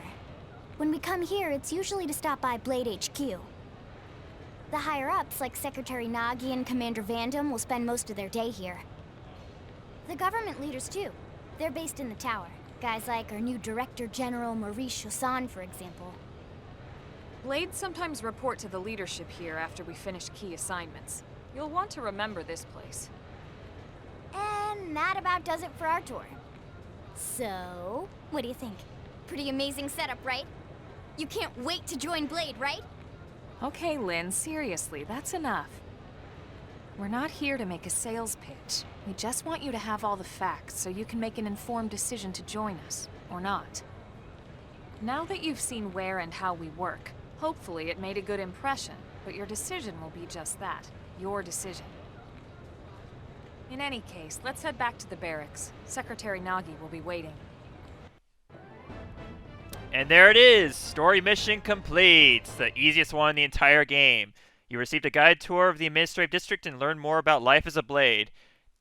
S3: When we come here, it's usually to stop by Blade HQ. The higher-ups, like Secretary Nagi and Commander Vandam, will spend most of their day here. The government leaders, too. They're based in the tower. Guys like our new Director General Maurice Chosan, for example.
S2: Blades sometimes report to the leadership here after we finish key assignments. You'll want to remember this place.
S3: And that about does it for our tour. So, what do you think? Pretty amazing setup, right? You can't wait to join Blade, right?
S2: Okay, Lynn, seriously, that's enough. We're not here to make a sales pitch. We just want you to have all the facts so you can make an informed decision to join us, or not. Now that you've seen where and how we work, hopefully it made a good impression, but your decision will be just that, your decision. In any case, let's head back to the barracks. Secretary Nagi will be waiting.
S1: And there it is! Story mission complete! It's the easiest one in the entire game. You received a guided tour of the administrative district and learned more about life as a Blade.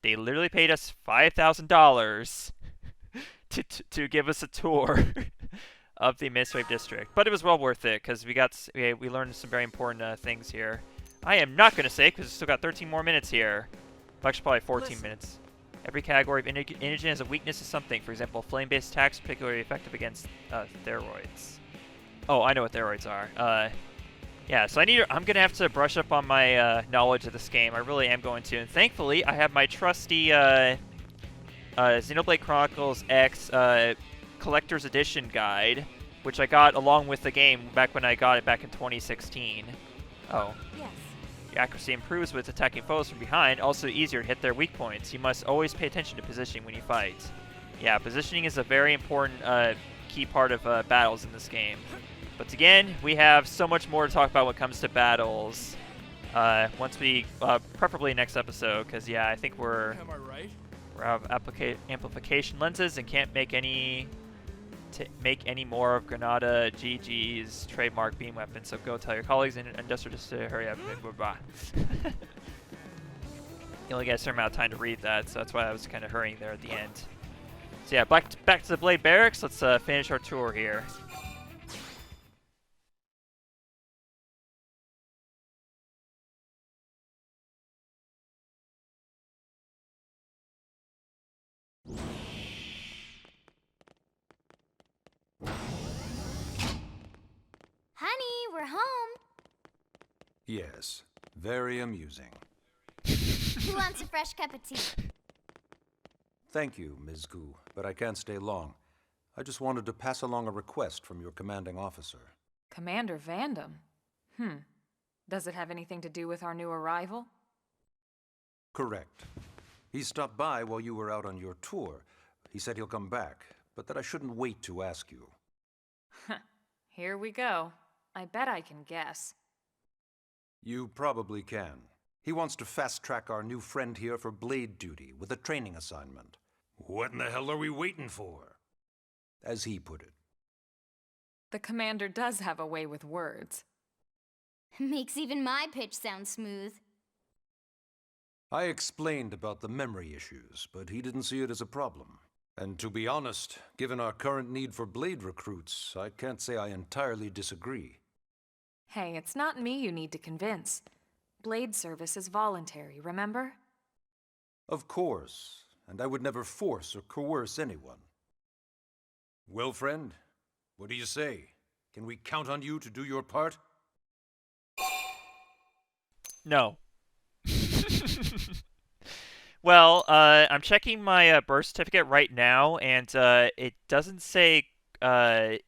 S1: They literally paid us $5,000 to give us a tour of the administrative district. But it was well worth it, because we learned some very important things here. I am not going to say, because we still got 13 more minutes here. Well, actually, probably 14 minutes. Every category of Indigen has a weakness to something. For example, flame-based attacks are particularly effective against steroids. Oh, I know what steroids are. Yeah, so I'm going to have to brush up on my knowledge of this game. I really am going to. And thankfully, I have my trusty Xenoblade Chronicles X Collector's Edition guide, which I got along with the game back when I got it back in 2016. Oh.
S2: Yes.
S1: Your accuracy improves with attacking foes from behind, also easier to hit their weak points. You must always pay attention to positioning when you fight. Yeah, positioning is a very important key part of battles in this game. But again, we have so much more to talk about when it comes to battles. Once we, preferably next episode, because yeah, I think we're out of amplification lenses and can't make any more of Granada GG's trademark beam weapon. So go tell your colleagues in Industrial just to hurry up. You only get a certain amount of time to read that, so that's why I was kind of hurrying there at the end. So yeah, back to the Blade Barracks. Let's finish our tour here.
S3: Honey, we're home.
S8: Yes, very amusing.
S3: Who wants a fresh cup of tea?
S8: Thank you, Ms. Gu, but I can't stay long. I just wanted to pass along a request from your commanding officer.
S2: Commander Vandam? Does it have anything to do with our new arrival?
S8: Correct. He stopped by while you were out on your tour. He said he'll come back, but that I shouldn't wait to ask you.
S2: Here we go. I bet I can guess.
S8: You probably can. He wants to fast-track our new friend here for Blade duty with a training assignment. What in the hell are we waiting for? As he put it.
S2: The commander does have a way with words.
S3: Makes even my pitch sound smooth.
S8: I explained about the memory issues, but he didn't see it as a problem. And to be honest, given our current need for Blade recruits, I can't say I entirely disagree.
S2: Hey, it's not me you need to convince. Blade service is voluntary, remember?
S8: Of course, and I would never force or coerce anyone. Well, friend, what do you say? Can we count on you to do your part?
S1: No. Well, I'm checking my birth certificate right now, and it doesn't say idiot.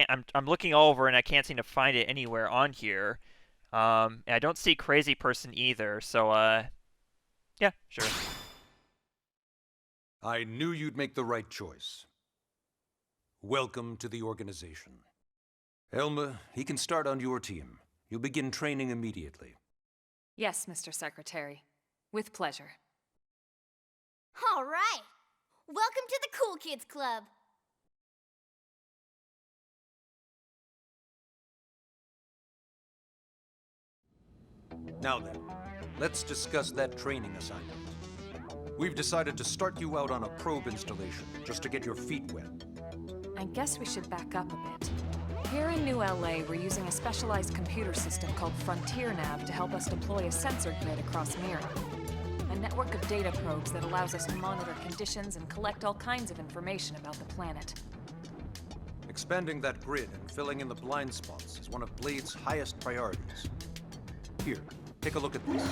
S1: I'm looking over, and I can't seem to find it anywhere on here. And I don't see crazy person either. So yeah, sure.
S8: I knew you'd make the right choice. Welcome to the organization. Elma, he can start on your team. You'll begin training immediately.
S2: Yes, Mr. Secretary. With pleasure.
S3: All right. Welcome to the Cool Kids Club.
S8: Now then, let's discuss that training assignment. We've decided to start you out on a probe installation, just to get your feet wet.
S2: I guess we should back up a bit. Here in New LA, we're using a specialized computer system called Frontier Nav to help us deploy a sensor grid across Mira. A network of data probes that allows us to monitor conditions and collect all kinds of information about the planet.
S8: Expanding that grid and filling in the blind spots is one of Blade's highest priorities. Here, take a look at this.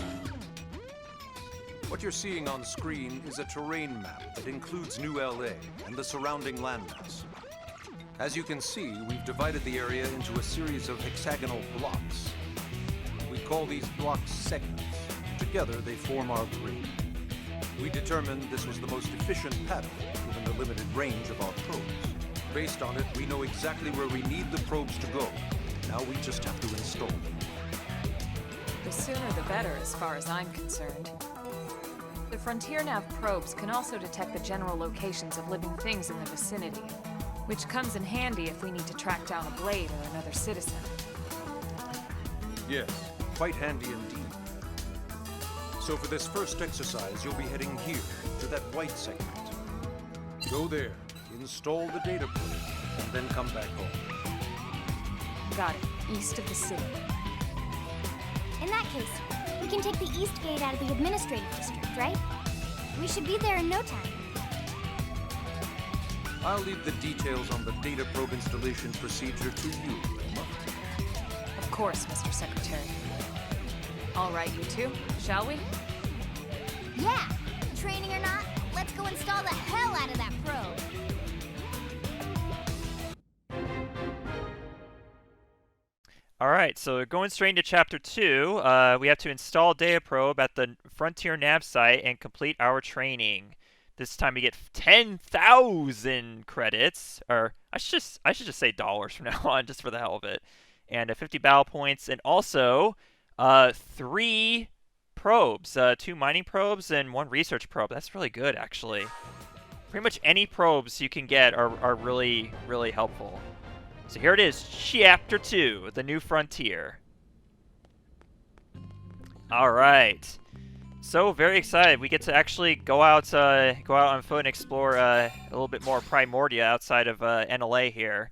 S8: What you're seeing on screen is a terrain map that includes New LA and the surrounding landmass. As you can see, we've divided the area into a series of hexagonal blocks. We call these blocks segments. Together, they form our grid. We determined this was the most efficient pattern, given the limited range of our probes. Based on it, we know exactly where we need the probes to go. Now we just have to install them.
S2: The sooner the better, as far as I'm concerned. The Frontier Nav probes can also detect the general locations of living things in the vicinity, which comes in handy if we need to track down a Blade or another citizen.
S8: Yes, quite handy indeed. So for this first exercise, you'll be heading here, to that white segment. Go there, install the data probe, and then come back home.
S2: Got it. East of the city.
S3: In that case, we can take the east gate out of the administrative district, right? We should be there in no time.
S8: I'll leave the details on the data probe installation procedure to you, Emma.
S2: Of course, Mr. Secretary. All right, you two, shall we?
S3: Yeah! Training or not, let's go install the hell out of that probe!
S1: Alright, so going straight into Chapter 2, we have to install data probe at the Frontier Nav site and complete our training. This time we get 10,000 credits, or I should just say dollars from now on, just for the hell of it. And 50 battle points, and also 3 probes, 2 mining probes and 1 research probe. That's really good, actually. Pretty much any probes you can get are really, really helpful. So here it is, Chapter 2, The New Frontier. Alright. So, very excited. We get to actually go out on foot and explore a little bit more Primordia outside of NLA here.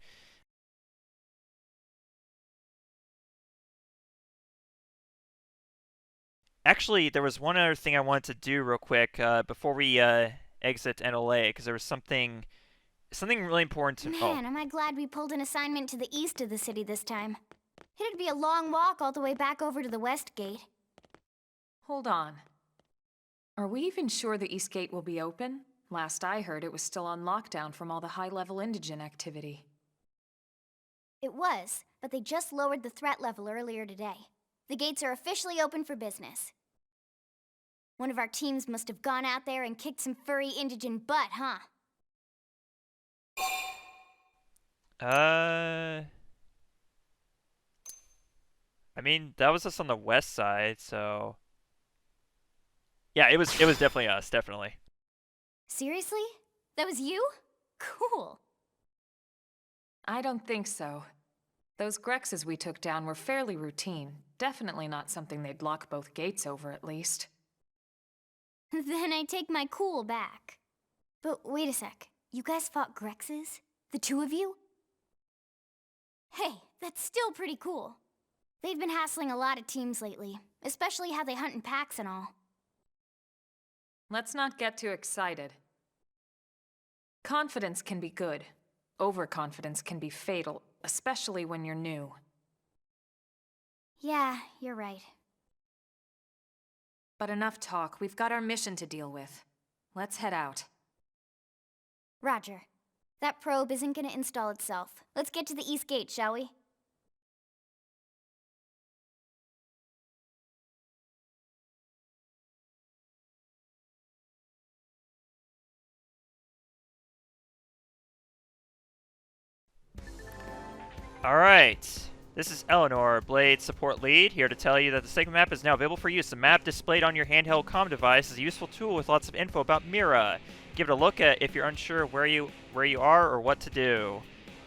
S1: Actually, there was one other thing I wanted to do real quick before we exit NLA, because there was something really important to...
S3: Man, am I glad we pulled an assignment to the east of the city this time. It'd be a long walk all the way back over to the west gate.
S2: Hold on. Are we even sure the East Gate will be open? Last I heard, it was still on lockdown from all the high-level indigen activity.
S3: It was, but they just lowered the threat level earlier today. The gates are officially open for business. One of our teams must have gone out there and kicked some furry indigen butt, huh?
S1: I mean, that was us on the west side, so... Yeah, it was definitely us, definitely.
S3: Seriously? That was you? Cool.
S2: I don't think so. Those Grexes we took down were fairly routine. Definitely not something they'd lock both gates over, at least.
S3: Then I take my cool back. But wait a sec. You guys fought Grexes? The 2 of you? Hey, that's still pretty cool. They've been hassling a lot of teams lately, especially how they hunt in packs and all.
S2: Let's not get too excited. Confidence can be good. Overconfidence can be fatal, especially when you're new.
S3: Yeah, you're right.
S2: But enough talk. We've got our mission to deal with. Let's head out.
S3: Roger. That probe isn't gonna install itself. Let's get to the East Gate, shall we?
S1: Alright, this is Eleanor, Blade Support Lead, here to tell you that the segment map is now available for use. The map displayed on your handheld comm device is a useful tool with lots of info about Mira. Give it a look at if you're unsure where you are or what to do.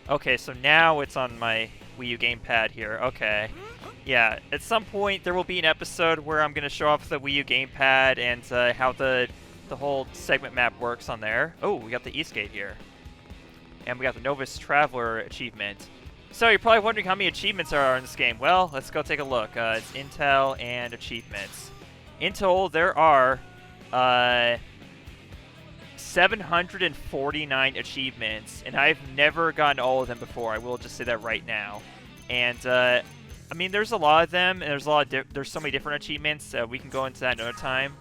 S1: Okay, so now it's on my Wii U gamepad here. Okay. Yeah, at some point there will be an episode where I'm going to show off the Wii U gamepad and how the whole segment map works on there. Oh, we got the East Gate here. And we got the Novus Traveler achievement. So you're probably wondering how many achievements there are in this game. Well, let's go take a look. It's Intel and achievements. In total, there are 749 achievements, and I've never gotten all of them before. I will just say that right now. And I mean, there's a lot of them, and there's so many different achievements. We can go into that another time.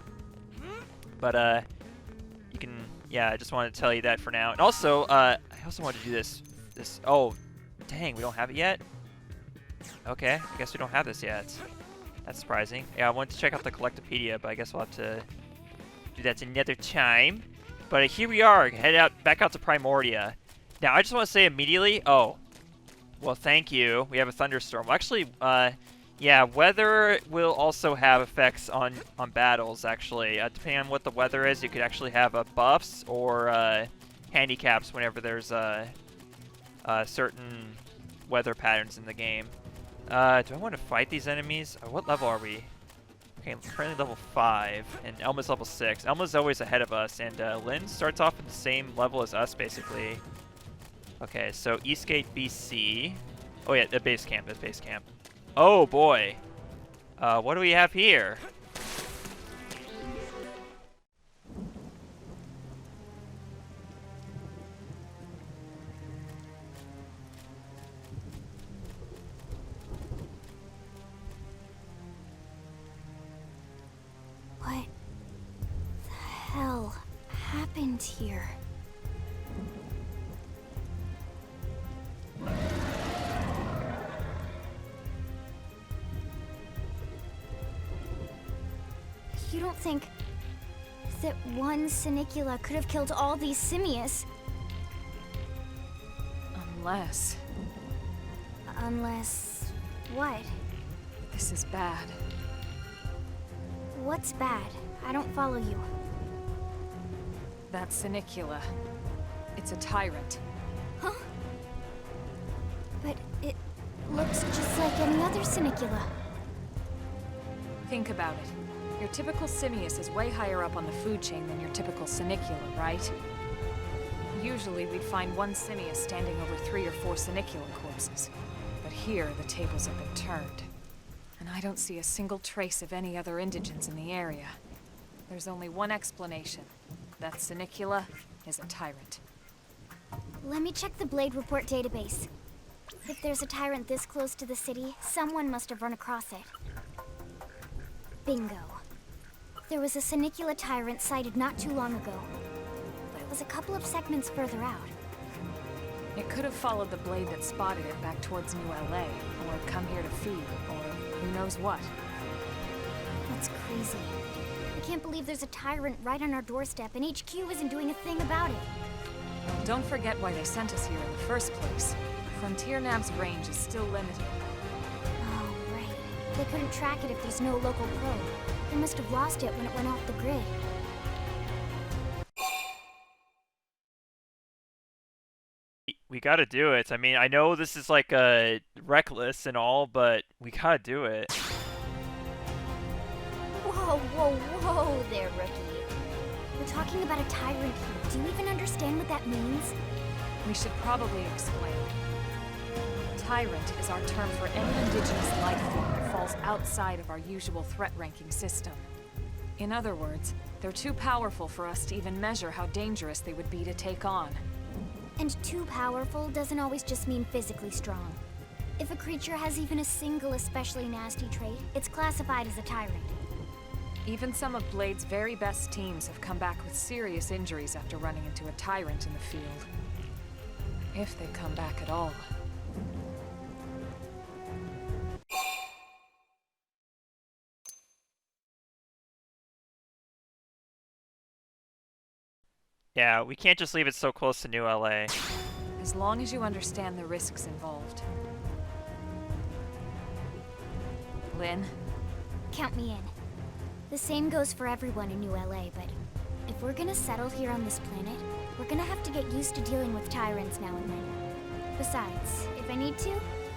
S1: But you can, yeah. I just wanted to tell you that for now. And also, I also wanted to do this. Oh. Dang, we don't have it yet? Okay, I guess we don't have this yet. That's surprising. Yeah, I wanted to check out the Collectopedia, but I guess we'll have to do that another time. But here we are, back out to Primordia. Now, I just want to say immediately, oh, well, thank you. We have a thunderstorm. Well, actually, Yeah, weather will also have effects on battles, actually. Depending on what the weather is, you could actually have buffs or handicaps whenever there's certain weather patterns in the game. Do I want to fight these enemies? What level are we? Okay, I'm currently level 5, and Elma's level 6. Elma's always ahead of us, and Lynn starts off at the same level as us, basically. Okay, so Eastgate BC. Oh yeah, the base camp, the base camp. Oh boy. What do we have here?
S3: What the hell happened here? You don't think that one Sinicula could have killed all these simius?
S2: Unless...
S3: Unless... what?
S2: this is bad.
S3: What's bad? I don't follow you.
S2: That Sinicula. It's a tyrant.
S3: Huh? But it looks just like any other Sinicula.
S2: Think about it. Your typical simius is way higher up on the food chain than your typical Sinicula, right? Usually we'd find one simius standing over 3 or 4 Sinicula corpses. But here, the tables have been turned. And I don't see a single trace of any other indigents in the area. There's only one explanation. That Sinicula is a tyrant.
S3: Let me check the Blade Report database. If there's a tyrant this close to the city, someone must have run across it. Bingo. There was a Sinicula tyrant sighted not too long ago, but it was a couple of segments further out.
S2: It could have followed the blade that spotted it back towards New LA, or come here to feed, or who knows what.
S3: That's crazy. I can't believe there's a tyrant right on our doorstep, and HQ isn't doing a thing about it.
S2: Don't forget why they sent us here in the first place. Frontier Nav's range is still limited.
S3: Oh, right. They couldn't track it if there's no local probe. They must have lost it when it went off the grid.
S1: We gotta do it. I mean, I know this is like reckless and all, but we gotta do it.
S3: Whoa, whoa, whoa there, rookie. We're talking about a tyrant here. Do you even understand what that means?
S2: We should probably explain. Tyrant is our term for any indigenous life form that falls outside of our usual threat ranking system. In other words, they're too powerful for us to even measure how dangerous they would be to take on.
S3: And too powerful doesn't always just mean physically strong. If a creature has even a single especially nasty trait, it's classified as a tyrant.
S2: Even some of Blade's very best teams have come back with serious injuries after running into a tyrant in the field. If they come back at all.
S1: Yeah, we can't just leave it so close to New LA.
S2: As long as you understand the risks involved. Lynn?
S3: Count me in. The same goes for everyone in New LA, but if we're gonna settle here on this planet, we're gonna have to get used to dealing with tyrants now and then. Besides, if I need to,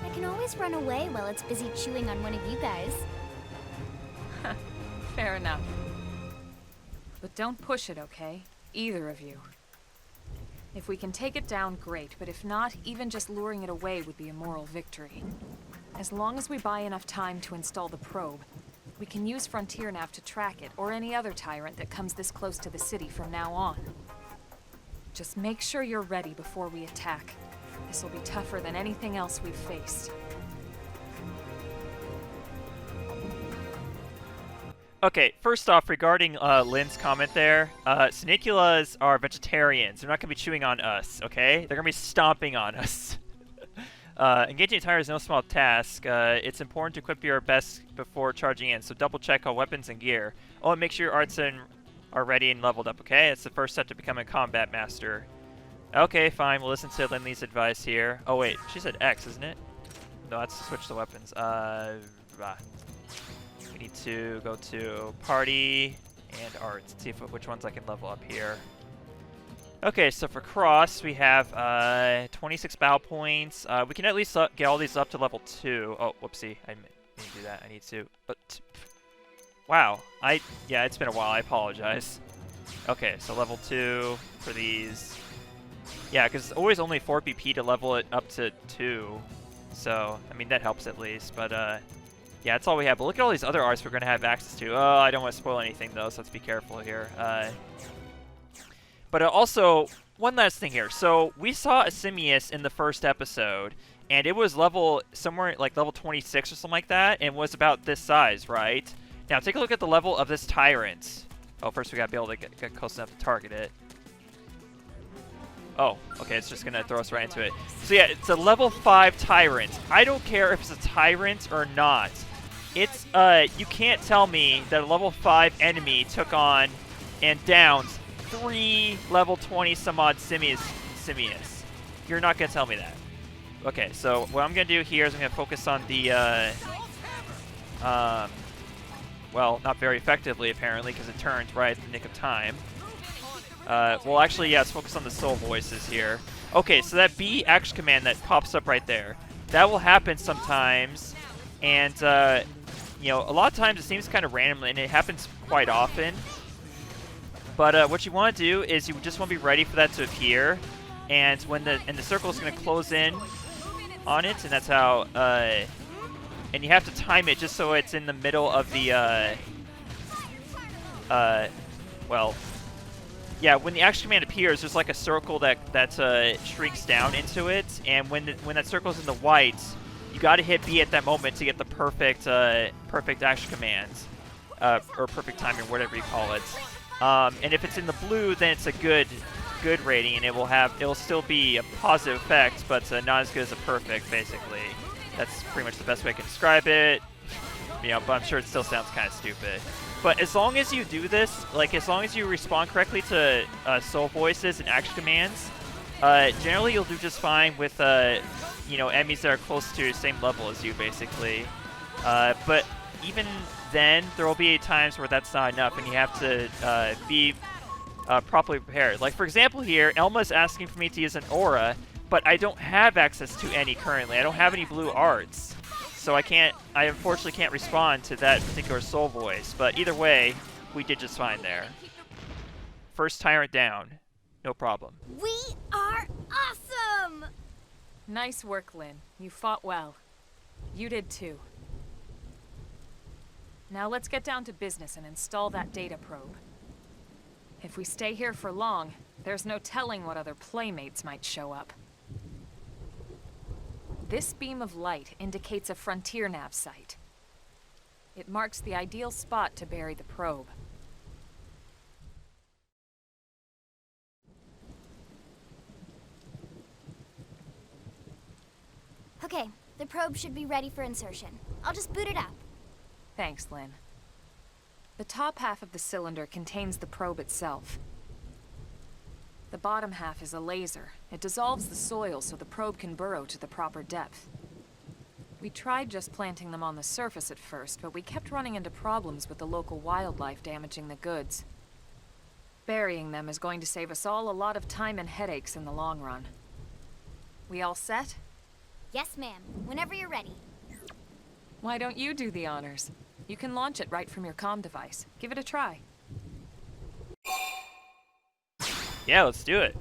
S3: I can always run away while it's busy chewing on one of you guys.
S2: Fair enough. But don't push it, okay? Either of you. If we can take it down, great, but if not, even just luring it away would be a moral victory. As long as we buy enough time to install the probe, we can use Frontier Nav to track it, or any other tyrant that comes this close to the city from now on. Just make sure you're ready before we attack. This will be tougher than anything else we've faced.
S1: Okay, first off, regarding Lynn's comment there, Siniculas are vegetarians. They're not going to be chewing on us, okay? They're going to be stomping on us. Engaging a tyrant is no small task. It's important to equip your best before charging in, so double check all weapons and gear. Oh, and make sure your arts are ready and leveled up, okay? It's the first step to becoming a combat master. Okay, fine. We'll listen to Lindley's advice here. Oh, wait. She said X, isn't it? No, that's to switch the weapons. blah. We need to go to party and arts. See if which ones I can level up here. Okay, so for cross, we have 26 battle points. We can at least get all these up to level 2. Oh, whoopsie. I need to do that. I need to. But wow. Yeah, it's been a while. I apologize. Okay, so level 2 for these. Yeah, because it's always only 4 BP to level it up to 2. So, I mean, that helps at least. But, yeah, that's all we have. But look at all these other arts we're going to have access to. Oh, I don't want to spoil anything, though, so let's be careful here. But also, one last thing here. So, we saw a Simius in the first episode, and it was somewhere like level 26 or something like that, and was about this size, right? Now, take a look at the level of this Tyrant. Oh, first we gotta be able to get close enough to target it. Oh, okay, it's just gonna throw us right into it. So yeah, it's a level 5 Tyrant. I don't care if it's a Tyrant or not. It's, you can't tell me that a level 5 enemy took on and downed 3 level 20 some odd Simius. You're not gonna tell me that. Okay, so what I'm gonna do here is I'm gonna focus on the, well, not very effectively apparently, because it turned right at the nick of time. Well, actually, yeah, let's focus on the soul voices here. Okay, so that B action command that pops up right there, that will happen sometimes, and, you know, a lot of times it seems kind of randomly, and it happens quite often. But what you want to do is you just want to be ready for that to appear, and when the circle is going to close in on it, and that's how, and you have to time it just so it's in the middle of the, well, yeah, when the action command appears, there's like a circle that shrinks down into it, and when that circle's in the white, you got to hit B at that moment to get the perfect action command, or perfect timing, whatever you call it. And if it's in the blue, then it's a good rating, and it'll still be a positive effect, but not as good as a perfect, basically. That's pretty much the best way I can describe it. You know, but I'm sure it still sounds kind of stupid. But as long as you do this, like as long as you respond correctly to soul voices and action commands, generally you'll do just fine with you know, enemies that are close to the same level as you, basically. But even then, there will be times where that's not enough, and you have to be properly prepared. Like for example, here, Elma's asking for me to use an aura, but I don't have access to any currently. I don't have any blue arts. So I unfortunately can't respond to that particular soul voice. But either way, we did just fine there. First Tyrant down. No problem.
S3: We are awesome!
S2: Nice work, Lynn. You fought well. You did too. Now let's get down to business and install that data probe. If we stay here for long, there's no telling what other playmates might show up. This beam of light indicates a frontier nav site. It marks the ideal spot to bury the probe.
S3: Okay, the probe should be ready for insertion. I'll just boot it up.
S2: Thanks, Lynn. The top half of the cylinder contains the probe itself. The bottom half is a laser. It dissolves the soil so the probe can burrow to the proper depth. We tried just planting them on the surface at first, but we kept running into problems with the local wildlife damaging the goods. Burying them is going to save us all a lot of time and headaches in the long run. We all set?
S3: Yes, ma'am. Whenever you're ready.
S2: Why don't you do the honors? You can launch it right from your comm device. Give it a try.
S1: Yeah, let's do it.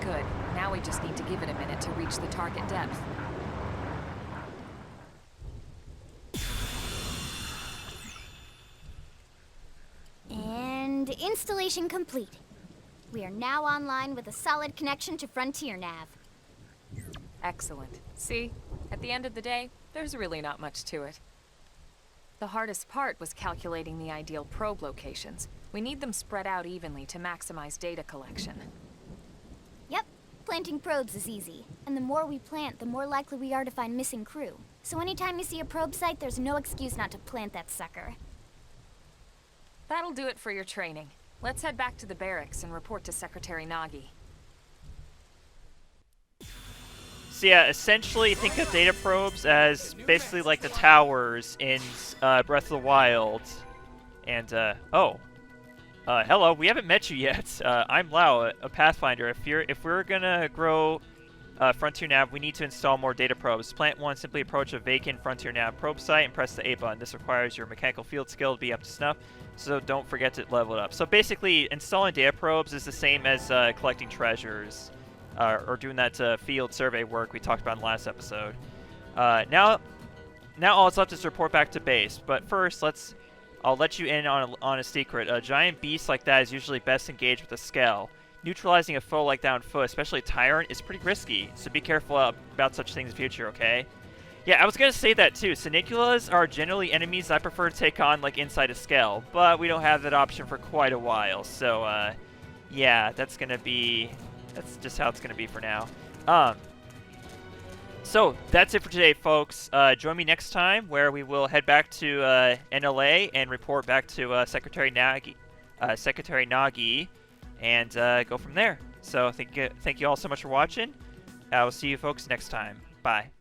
S2: Good. Now we just need to give it a minute to reach the target depth.
S3: And installation complete. We are now online with a solid connection to Frontier Nav.
S2: Excellent. See? At the end of the day, there's really not much to it. The hardest part was calculating the ideal probe locations. We need them spread out evenly to maximize data collection.
S3: Yep, planting probes is easy. And the more we plant, the more likely we are to find missing crew. So anytime you see a probe site, there's no excuse not to plant that sucker.
S2: That'll do it for your training. Let's head back to the barracks and report to Secretary Nagi.
S1: So yeah, essentially think of data probes as basically like the towers in Breath of the Wild. And, hello, we haven't met you yet. I'm Lau, a Pathfinder. If we're gonna grow Frontier Nav, we need to install more data probes. Plant 1, simply approach a vacant Frontier Nav probe site and press the A button. This requires your mechanical field skill to be up to snuff, so don't forget to level it up. So basically, installing data probes is the same as collecting treasures, or doing that field survey work we talked about in the last episode. Now all that's left is to report back to base. But first, I'll let you in on a secret. A giant beast like that is usually best engaged with a Skell. Neutralizing a foe like that on foot, especially a Tyrant, is pretty risky, so be careful about such things in the future, okay? Yeah, I was going to say that too. Siniculas are generally enemies I prefer to take on like inside a Skell, but we don't have that option for quite a while, so yeah, that's just how it's going to be for now. So, that's it for today, folks. Join me next time, where we will head back to NLA and report back to Secretary Nagi, and go from there. So, thank you all so much for watching. I will see you folks next time. Bye.